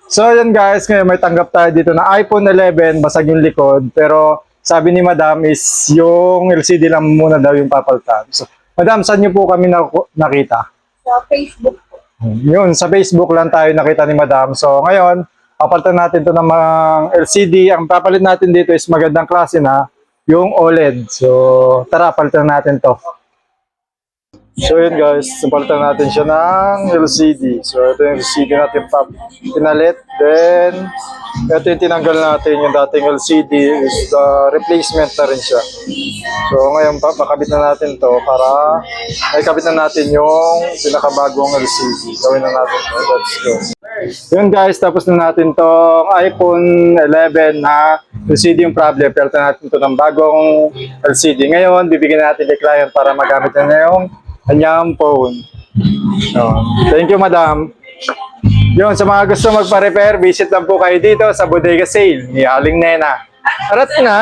So yun guys, ngayon may tanggap tayo dito na iPhone 11, basag yung likod. Pero sabi ni Madam is yung LCD lang muna daw yung papalitan. So, Madam, saan niyo po kami nakita? Sa Facebook po. Yun, sa Facebook lang tayo nakita ni Madam. So ngayon, papalitan natin to ng mga LCD. Ang papalit natin dito is magandang klase na, yung OLED. So tara, palitan natin to. So yun guys, napalitan natin siya ng LCD. So ito yung LCD natin pinalit. Then, ito yung tinanggal natin, yung dating LCD is replacement na rin siya. So ngayon, makabit na natin to para ay kabit na natin yung pinakabagong LCD. Gawin na natin to. Let's go. Yun guys, tapos na natin tong iPhone 11 na LCD yung problem. Palitan natin to ng bagong LCD. Ngayon, bibigyan natin kay client para magamit na yung kanyang phone. So, thank you, Madam. Yun, sa mga gusto magpa-repair, visit lang po kayo dito sa Bodega Sale ni Aling Nena. Arat na!